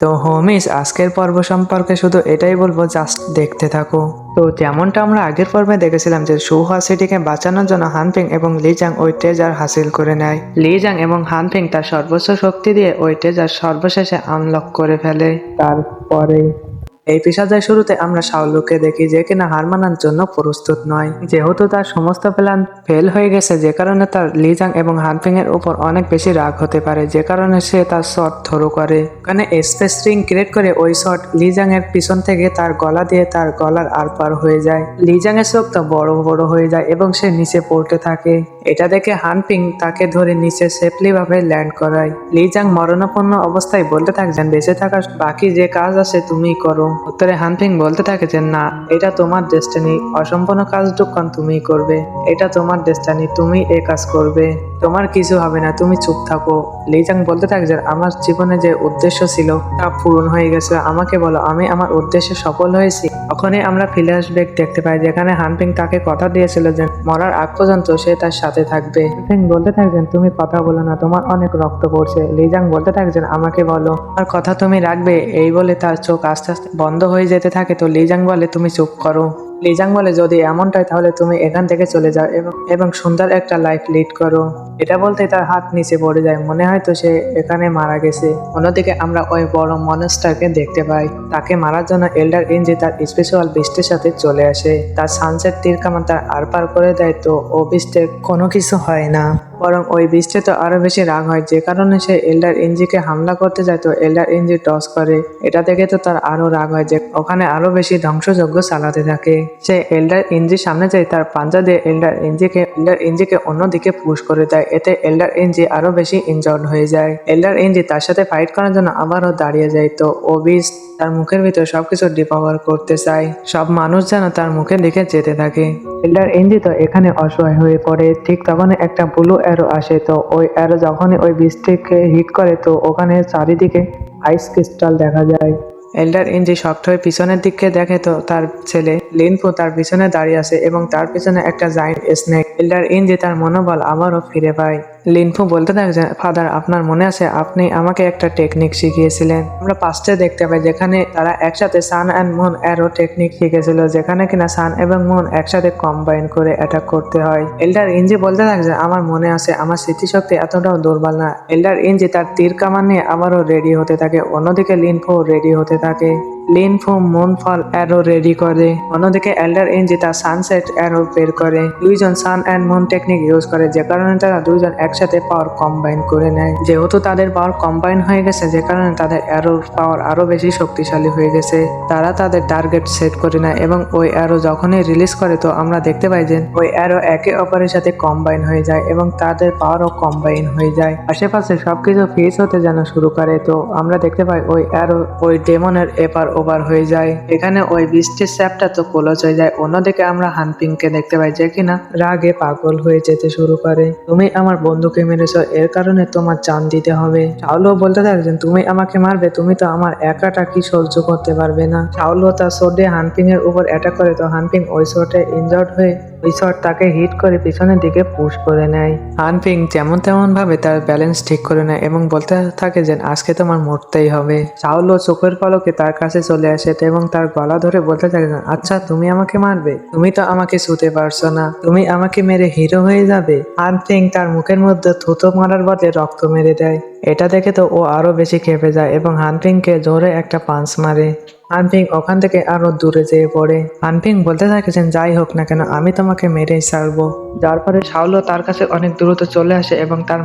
তো হোমিস, আজকের পর্ব সম্পর্কে শুধু এটাই বলবো, জাস্ট দেখতে থাকো। তো যেমনটা আমরা আগের পর্বে দেখেছিলাম যে সুহা সিটিকে বাঁচানোর জন্য হানফিং এবং লিজাং ওই ট্রেজার হাসিল করে নেয়। লিজাং এবং হানফিং তার সর্বোচ্চ শক্তি দিয়ে ওই ট্রেজার সর্বশেষে আনলক করে ফেলে। তারপরে এই পেশাদার শুরুতে আমরা শাওলুকে দেখি যে কিনা হার মানার জন্য প্রস্তুত নয়, যেহেতু তার সমস্ত প্ল্যান ফেল হয়ে গেছে, যে কারণে তার লিজাং এবং হানফিং এর উপর অনেক বেশি রাগ হতে পারে, যে কারণে সে তার শট থ্রো করে। ওখানে স্পেস রিং ক্রিয়েট করে ওই শট লিজাং এর পিছন থেকে তার গলা দিয়ে তার গলার আরপার হয়ে যায়। লিজাং এর চোখ তো বড় বড় হয়ে যায় এবং সে নিচে পড়তে থাকে। এটা দেখে হানফিং তাকে ধরে নিচে সেফলি ভাবে ল্যান্ড করায়। লিজাং মরণাপন্ন অবস্থায় বলতে থাকছেন, বেঁচে থাকার বাকি যে কাজ আছে তুমিই করো। উত্তরে হানফিং বলতে থাকে যে না, এটা তোমার ডেস্টিনি, অসম্পূর্ণ কাজটুকু তুমিই করবে। এটা তোমার ডেস্টিনি, তুমি এই কাজ করবে, তোমার কিছু হবে না, তুমি চুপ থাকো। লিজাং বলতে থাকে যে আমার জীবনে যে উদ্দেশ্য ছিল তা পূরণ হয়ে গেছে, আমাকে বলো আমি আমার উদ্দেশ্যে সফল হয়েছি। তখনই আমরা ফ্ল্যাশব্যাক দেখতে পাই যেখানে হানফিং তাকে কথা দিয়েছিল যে মরার আগ পর্যন্ত সে তার সাথে থাকবে। হানফিং বলতে থাকছেন তুমি কথা বলো না, তোমার অনেক রক্ত পড়ছে। লিজাং বলতে থাকছেন আমাকে বলো, আর কথা তুমি রাখবে। এই বলে তার চোখ আস্তে আস্তে বন্ধ হয়ে যেতে থাকে। তো লিজাং বলে তুমি চুপ করো। লিজাং বলে যদি এমনটাই তাহলে তুমি এখান থেকে চলে যাও এবং সুন্দর একটা লাইফ লিড করো। এটা বলতে তার হাত নিচে পড়ে যায়, মনে হয় তো সে এখানে মারা গেছে। অন্যদিকে আমরা ওই বড় মনস্টারকে দেখতে পাই। তাকে মারার জন্য এল্ডার ইঞ্জি তার স্পেশাল বৃষ্টির সাথে চলে আসে। তার সানসেট তীর কামান তার আরপার করে দেয়। তো ও বৃষ্টির কোনো কিছু হয় না, বরং ওই বৃষ্টি তো আরো বেশি রাগ হয়, যে কারণে সে এল্ডার ইঞ্জিকে হামলা করতে যায়। তো এল্ডার ইঞ্জি টস করে। এটা দেখে তো তার আরো রাগ হয় যে ওখানে আরো বেশি ধ্বংসযজ্ঞ চালাতে থাকে। সে এল্ডার ইঞ্জির সামনে যায়, তার পাঞ্জা দিয়ে এল্ডার ইঞ্জিকে অন্যদিকে পুশ করে দেয়। এতে এল্ডার ইঞ্জি আরো বেশি ইনজর্ড হয়ে যায়। এল্ডার ইঞ্জি তার সাথে ফাইট করার জন্য আবারও দাঁড়িয়ে যায়। তো ওবিস তার মুখের ভিতর সবকিছু ডিপাওয়ার করতে চায়। সব মানুষ যেন তার মুখের দিকে যেতে থাকে। এল্ডার ইঞ্জি তো এখানে অসহায় হয়ে পড়ে। ঠিক তখনই একটা ব্লু অ্যারো আসে। তো ওই অ্যারো যখনই ওই বৃষ্টিকে হিট করে তো ওখানে চারিদিকে আইস ক্রিস্টাল দেখা যায়। এল্ডার ইঞ্জি শক্ত হয়ে পিছনের দিকে দেখে। তো তার ছেলে লিনফু তার পিছনে দাঁড়িয়ে আছে এবং তার পিছনে একটা জায়ান্ট স্নেক। এল্ডার ইঞ্জি তার মনোবল আবারও ফিরে পায়। লিনফু বলতে থাকে ফাদার, আপনার মনে আছে আপনি আমাকে একটা টেকনিক শিখিয়েছিলেন। আমরা পাস্টে দেখতে পাই যেখানে তারা একসাথে সান অ্যান্ড মুন অ্যারো টেকনিক শিখেছিল, যেখানে কিনা সান এবং মুন একসাথে কম্বাইন করে অ্যাটাক করতে হয়। এল্ডার ইঞ্জি বলতে থাকে আমার মনে আছে, আমার স্মৃতিশক্তি এতটাও দুর্বল না। এল্ডার ইঞ্জি তার তীর কামান নিয়ে আবারও রেডি হতে থাকে। অন্যদিকে লিনফু রেডি হতে থাকে। লিনফু মুনফল অ্যারো রেডি করে। অন্যদিকে এল্ডার ইঞ্জি তার সানসেট অ্যারো বের করে। দুইজন সান অ্যান্ড মুন টেকনিক ইউজ করে, যে কারণে তারা দুইজন একসাথে পাওয়ার কম্বাইন করে নেয়। যেহেতু তাদের পাওয়ার কম্বাইন হয়ে গেছে, যে কারণে তাদের অ্যারোর পাওয়ার আরো বেশি শক্তিশালী হয়ে গেছে। তারা তাদের টার্গেট সেট করে নেয় এবং ওই অ্যারো যখনই রিলিজ করে তো আমরা দেখতে পাই যে ওই অ্যারো একে অপরের সাথে কম্বাইন হয়ে যায় এবং তাদের পাওয়ারও কম্বাইন হয়ে যায়। আশেপাশে সবকিছু ফিজ হতে যেন শুরু করে। তো আমরা দেখতে পাই ওই অ্যারো ওই ডেমনের এপার ওভার হয়ে যায়। এখানে ওই বৃষ্টির স্যাপটা তো ক্লোজ হয়ে যায়। অন্যদিকে আমরা হানপিংকে দেখতে পাই যে কিনা রাগে পাগল হয়ে যেতে শুরু করে। তুমি আমার বন্ধুকে মেরেছো, এর কারণে তোমার জান দিতে হবে। শাওলু বলতে থাকছেন তুমি আমাকে মারবে, তুমি তো আমার একাটা কি সহ্য করতে পারবে না। শাওলু তার শট দিয়ে হানপিং এর উপর অ্যাটাক করে। তো হানপিং ওই শটে ইনজার্ড হয়ে ওই শট তাকে হিট করে পিছনের দিকে পুশ করে নেয়। হানপিং যেমন তেমন ভাবে তার ব্যালেন্স ঠিক করে নেয় এবং বলতে থাকে যে আজকে তোমার মরতেই হবে। শাওলু চোখের পলকে তার কাছে চলে আসে এবং তার গলা ধরে বলতে থাকে আচ্ছা তুমি আমাকে মারবে, তুমি তো আমাকে ছুতে পারছো না, তুমি আমাকে মেরে হিরো হয়ে যাবে। হানপিং তার মুখের মধ্যে থুতো মারার বদলে রক্ত মেরে দেয়। এটা দেখে তো ও আরো বেশি খেপে যায় এবং হানপিংকে জোরে একটা পাঞ্চ মারে। হানপিং ওখান থেকে আরো দূরে যেয়ে পড়ে। হানপিং বলতে থাকেছেন যাই হোক না কেন আমি তোমাকে মেরেই ছাড়বো। যার পরে শাওলু তার কাছে অনেক দ্রুত চলে আসে এবং তার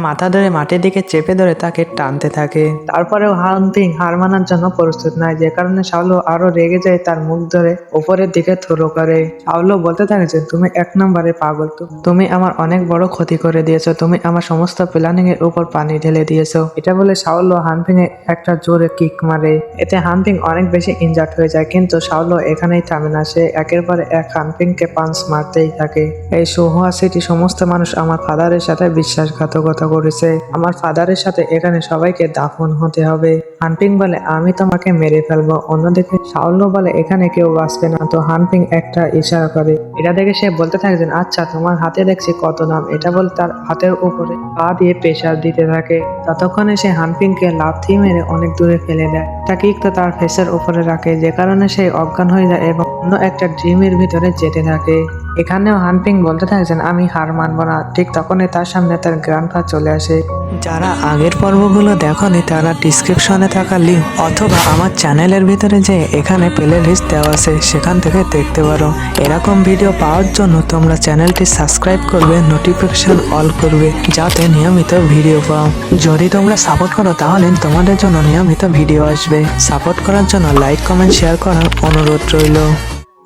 মাথা ধরে মাটির দিকে চেপে ধরে তাকে টানতে থাকে। তারপরেও হানপিং হার মানার জন্য প্রস্তুত নয়, যে কারণে শাওলু আরো রেগে যায়, তার মুখ ধরে উপরের দিকে থ্রো করে। শাওলু বলতে থাকেছে তুমি এক নম্বরে পাগল, তুমি আমার অনেক বড় ক্ষতি করে দিয়েছো, তুমি আমার সমস্ত প্ল্যানিং এর উপর পানি ঢেলে দিয়েছো। এটা বলে শাওলু হানপিং এ একটা জোরে কিক মারে। এতে হানপিং হানপিং অনেক বেশি ইনজার্ড হয়ে যায়, কিন্তু শাওলো এখানেই থামে না। সে একের পর এক হানপিংকে পাঞ্চ মারতেই থাকে। এই সুহুয়া সিটি সমস্ত মানুষ আমার ফাদারের সাথে বিশ্বাসঘাতকতা করেছে। আমার ফাদারের সাথে এখানে সবাইকে দাফন হতে হবে। হানপিং বলে আমি তোমাকে মেরে ফেলবো। অন্যদিকে শাওলো বলে এখানে কেউ বাঁচবে না। তো হানপিং একটা ইশারা করে। এটা দেখে সে বলতে থাকে যে আচ্ছা তোমার হাতে দেখছি কত নাম। এটা বলে তার হাতের উপরে পা দিয়ে প্রেসার দিতে থাকে। ততক্ষণে সে হানপিংকে লাথি মেরে অনেক দূরে ফেলে দেয়। তা কিকটা তার ফেসের উপরে রাখে, যে কারণে সে অজ্ঞান হয়ে যায় এবং অন্য একটা ড্রিমের ভিতরে যেতে থাকে। এখানেও হানপিং বলতে থাকছেন আমি হার মানব না। ঠিক তখনই তার সামনে তার গ্র্যান্ডফা চলে আসে। যারা আগের পর্বগুলো দেখনি তারা ডিসক্রিপশনে থাকা লিঙ্ক অথবা আমার চ্যানেলের ভিতরে যে এখানে প্লে লিস্ট দেওয়া আছে সেখান থেকে দেখতে পারো। এরকম ভিডিও পাওয়ার জন্য তোমরা চ্যানেলটি সাবস্ক্রাইব করবে, নোটিফিকেশন অল করবে, যাতে নিয়মিত ভিডিও পাও। যদি তোমরা সাপোর্ট করো তাহলে তোমাদের জন্য নিয়মিত ভিডিও আসবে। সাপোর্ট করার জন্য লাইক কমেন্ট শেয়ার করার অনুরোধ রইল।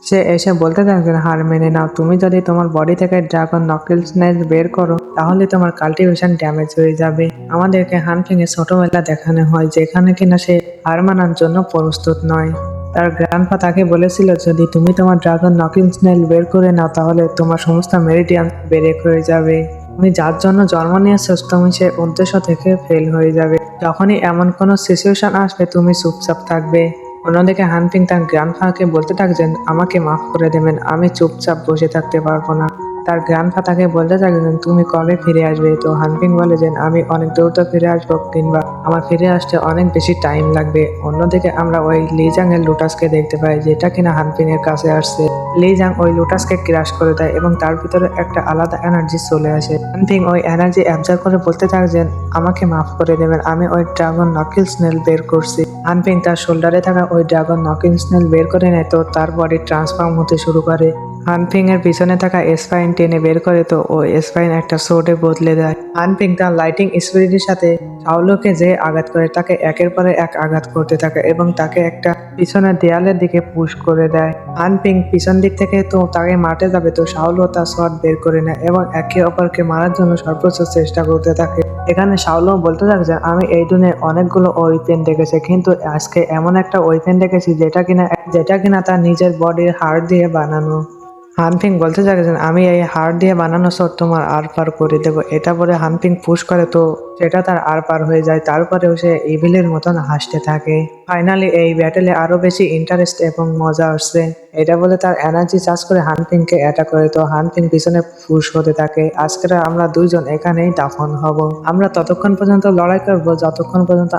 সে এসে বলতে থাকবেন হার মেনে নাও। তুমি যদি তোমার বডি থেকে ড্রাগন নকেল স্নেল বের করো তাহলে তোমার কাল্টিভেশন ড্যামেজ হয়ে যাবে। আমাদেরকে হানপিং এর ছোটবেলা দেখানো হয় যেখানে কিনা সে হার মানার জন্য প্রস্তুত নয়। তার গ্র্যান্ডপা তাকে বলেছিল যদি তুমি তোমার ড্রাগন নকিং স্নেল বের করে নাও তাহলে তোমার সমস্ত মেরিডিয়ান ব্রেক হয়ে যাবে। তুমি যার জন্য জন্ম নিয়েছো তুমি সে উদ্দেশ্য থেকে ফেল হয়ে যাবে। যখনই এমন কোনো সিচুয়েশন আসবে তুমি চুপচাপ থাকবে। অন্যদিকে হানপিং তার গ্র্যান্ডফাকে বলতে থাকছেন আমাকে মাফ করে দেবেন, আমি চুপচাপ বসে থাকতে পারবো না। তার গ্র্যান্ডফা তাকে বলতে থাকছেন তুমি কবে ফিরে আসবে। তো হানপিং বলে যে আমি অনেক দ্রুত ফিরে আসবো, কিংবা আমার ফিরে আসতে অনেক বেশি টাইম লাগবে। অন্যদিকে আমরা ওই লিজাং এর লুটাসকে দেখতে পাই যেটা কিনা হানপিং এর কাছে আসছে। লিজাং ওই লুটাসকে ক্রাশ করে দেয় এবং তার ভিতরে একটা আলাদা এনার্জি চলে আসে। হানপিং ওই এনার্জি অ্যাবজর্ব করে বলতে থাকছেন আমাকে মাফ করে দেবেন, আমি ওই ড্রাগন নকিল স্নেল বের করছি। হানপিং তার শোল্ডারে থাকা ওই ড্রাগন নকিং স্নেল বের করে নেয়, তো তার বডি ট্রান্সফর্ম হতে শুরু করে। হানপিং এর পিছনে থাকা স্পাইন টেনে বের করে, তো ওই স্পাইন একটা সোর্ডে বদলে দেয়। হানপিং তার লাইটিং স্পিরিটের সাথে শাওলোকে যে আঘাত করে তাকে একের পরে এক আঘাত করতে থাকে এবং তাকে একটা পিছনের দেয়ালের দিকে পুশ করে দেয়। হানপিং পিছন দিক থেকে তো তাকে মারতে যাবে, তো শাওলো তার শট বের করে নেয় এবং একে অপরকে মারার জন্য সর্বোচ্চ চেষ্টা করতে থাকে। এখানে শাওলো বলতে থাকে আমি এই দুনিয়ায় অনেকগুলো ওয়েপেন দেখেছি, কিন্তু আজকে এমন একটা ওয়েপেন দেখেছি যেটা কিনা তার নিজের বডির হাড় দিয়ে বানানো। হানপিং বলতে চাইছেন আমি এই হাড় দিয়ে বানানো শট তোমার আর পার করে দেবো। এটা বলে হানপিং পুশ করে, তো সেটা তার আর পার হয়ে যায়। তারপরেও সে ইভিলের মতন হাসতে থাকে। ফাইনালি এই ব্যাটেলে আরো বেশি ইন্টারেস্ট এবং মজা আসছে। এটা বলে তার এনার্জি চার্জ করে হানপিংকে অ্যাটাক করে, তো হানপিং পিছনে পুশ হতে থাকে। আজকে আমরা দুইজন এখানেই দাফন হব। আমরা ততক্ষণ পর্যন্ত লড়াই করব যতক্ষণ পর্যন্ত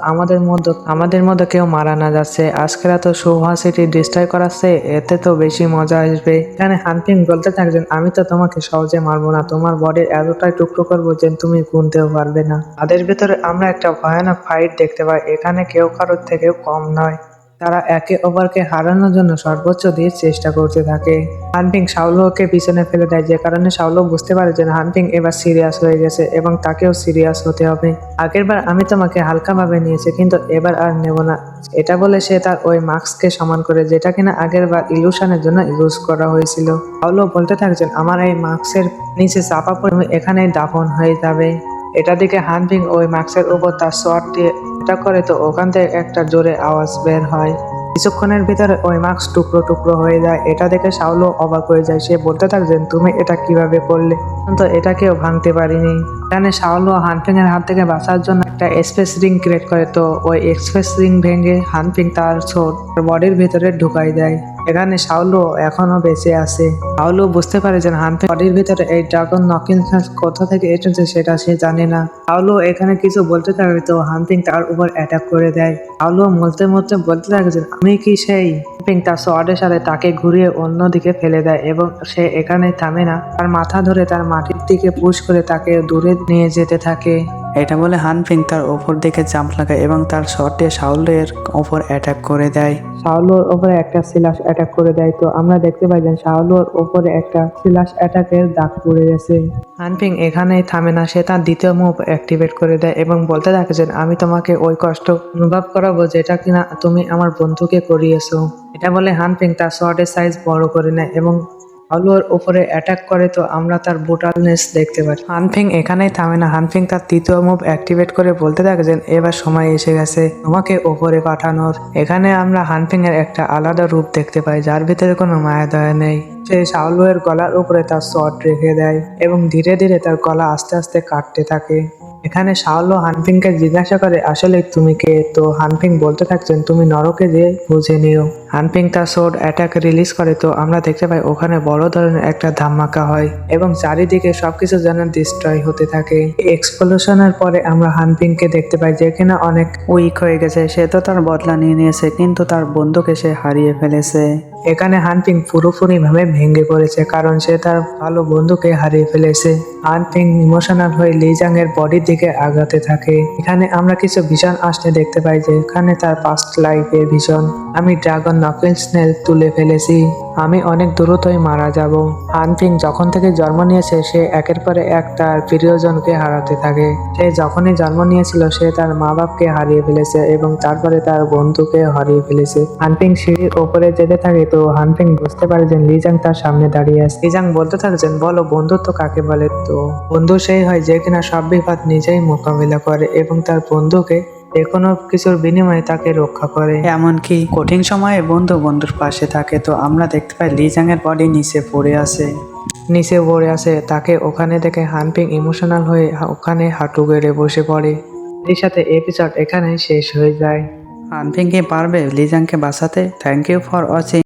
আমাদের মধ্যে কেউ মারা না যাচ্ছে। আজকে তো সুহা সিটি ডিস্ট্রয় করাচ্ছে, এতে তো বেশি মজা আসবে। এখানে হানপিং বলতে থাকছেন আমি তো তোমাকে সহজে মারবো না, তোমার বডির এতটাই টুকরো করবো যে তুমি গুনতেও পারবে না। তাদের ভিতরে আমরা একটা ভয়ানক ফাইট দেখতে পাই। এখানে কেউ কারোর থেকেও কম নয়। তারা একে অপরকে হারানোর জন্য সর্বোচ্চ দিয়ে চেষ্টা করতে থাকে। হানপিং শাওলোকে পিছনে ফেলে দেয়, যে কারণে শাওলো বুঝতে পারে যে হানপিং এবার সিরিয়াস হয়ে গেছে এবং তাকেও সিরিয়াস হতে হবে। আগেরবার আমি তোমাকে হালকাভাবে নিয়েছি, কিন্তু এবার আর নেব না। এটা বলে সে তার ওই মাস্ককে সমান করে, যেটা কিনা আগেরবার ইলুশনের জন্য ইউজ করা হয়েছিল। শাওলো বলতে থাকছেন আমার এই মাস্কের নিচে চাপা পড়ে এখানেই দাফন হয়ে যাবে। এটা দিকে হানপিং ওই মাস্কের উপর তার শট দিয়ে এটা করে, তো ওখান থেকে একটা জোরে আওয়াজ বের হয়। কিছুক্ষণের ভিতরে ওই মাস্ক টুকরো টুকরো হয়ে যায়। এটা দেখে শাওলো অবাক হয়ে যায়। সে বলতে থাকছেন তুমি এটা কিভাবে করলে, কিন্তু এটা কেউ ভাঙতে পারিনি। এখানে শাওলো হানপিং এর হাত থেকে বাঁচার জন্য একটা স্পেস রিং ক্রিয়েট করে, তো ওই স্পেস রিং ভেঙে হানপিং তার বডির ভিতরে ঢুকাই দেয়। এখানে শাওলো এখনো বেঁচে আছে। শাওলো বুঝতে পারে যে হানপিং বডির ভিতরে এই ড্রাগন নকিং কোথা থেকে এসেছে সেটা সে জানে না। শাওলো এখানে কিছু বলতে থাকে, তো হানপিং তার উপর অ্যাটাক করে দেয়। শাওলো মরতে মরতে বলতে থাকে যে আমি কি সেই। হানপিং তার সোয়ার্ডের সাথে তাকে ঘুরিয়ে অন্যদিকে ফেলে দেয় এবং সে এখানে থামে না। তার মাথা ধরে তার মাটির দিকে পুশ করে তাকে দূরে নিয়ে যেতে থাকে। এটা বলে হানপিং তার ওপর দিকে জাম্প লাগায় এবং তার শটে শাওলোর ওপর অ্যাটাক করে দেয়। শাওলোর ওপরে একটা সিলাশ অ্যাটাক করে দেয়, তো আমরা দেখতে পাই যে শাওলোর ওপরে একটা সিলাশ অ্যাটাকের দাগ পড়ে গেছে। হানপিং এখানেই থামে না, সে তার দ্বিতীয় মুভ অ্যাক্টিভেট করে দেয় এবং বলতে থাকে যে আমি তোমাকে ওই কষ্ট অনুভব করাবো যেটা কিনা তুমি আমার বন্ধুকে করিয়েছো। এটা বলে হানপিং তার শটের সাইজ বড় করে নেয় এবং আলুর উপরে অ্যাটাক করে তো আমরা তার ব্রুটালনেস দেখতে পারি। হানফিং এখানেই থামে না, হানফিং তার তৃতীয় মুভ অ্যাক্টিভেট করে বলতে থাকে যে এবার সময় এসে গেছে তোমাকে ওপরে পাঠানোর। এখানে আমরা হানফিং এর একটা আলাদা রূপ দেখতে পাই যার ভিতরে কোনো মায়া দয়া নেই। সে শাওলুয়ের গলার উপরে তার শট রেখে দেয় এবং ধীরে ধীরে তার গলা আস্তে আস্তে কাটতে থাকে। এখানে শাওলু হানফিংকে জিজ্ঞাসা করে আসলে তুমি কে, তো হানফিং বলতে থাকছেন তুমি নরকে যে বুঝে নিও। হানফিং তার সোর্ড অ্যাটাক রিলিজ করে তো আমরা দেখতে পাই ওখানে বড় ধরনের একটা ধামাকা হয় এবং চারিদিকে সবকিছু যেন ডিস্ট্রয় হতে থাকে। এক্সপ্লোশনের পরে আমরা হানফিংকে দেখতে পাই যে কিনা অনেক উইক হয়ে গেছে, সে তো তার বদলা নিয়ে নিয়েছে কিন্তু তার বন্ধুকে সে হারিয়ে ফেলেছে। এখানে হানফিং পুরোপুরি ভাবে ভেঙে পড়েছে কারণ সে তার ভালো বন্ধুকে হারিয়ে ফেলেছে। হানফিং ইমোশনাল হয়ে লিজাং এর বডির দিকে আগাতে থাকে। এখানে আমরা কিছু ভিশন আসতে দেখতে পাই যে এখানে তার পাস্ট লাইফের ভিশন। আমি ড্রাগন নকেল স্নেল তুলে ফেলেছি, আমি অনেক দ্রুতই মারা যাব। হানফিং যখন থেকে জন্ম নিয়েছে সে একের পরে এক তার প্রিয়জনকে হারাতে থাকে। সে যখনই জন্ম নিয়েছিল সে তার মা বাপকে হারিয়ে ফেলেছে এবং তারপরে তার বন্ধুকে হারিয়ে ফেলেছে। হানফিং সিঁড়ির ওপরে যেতে থাকে তো হানফিং বুঝতে পারে যে লিজাং তার সামনে দাঁড়িয়ে আছে। লিজাং বলতে থাকছেন বলো বন্ধুত্ব কাকে বলে। তো বন্ধু সেই হয় যে কিনা সব বিপদ নিজেই মোকাবিলা করে এবং তার বন্ধুকে যে কোনো কিছুর বিনিময়ে তাকে রক্ষা করে, এমনকি কঠিন সময়ে বন্ধু বন্ধুর পাশে থাকে। তো আমরা দেখতে পাই লিজাং এর বডি নিচে পড়ে আছে তাকে ওখানে দেখে হানফিং ইমোশনাল হয়ে ওখানে হাঁটু গেড়ে বসে পড়ে। এর সাথে এপিসোড এখানে শেষ হয়ে যায়। হানফিং কি পারবে লিজাংকে বাঁচাতে? Thank you for watching.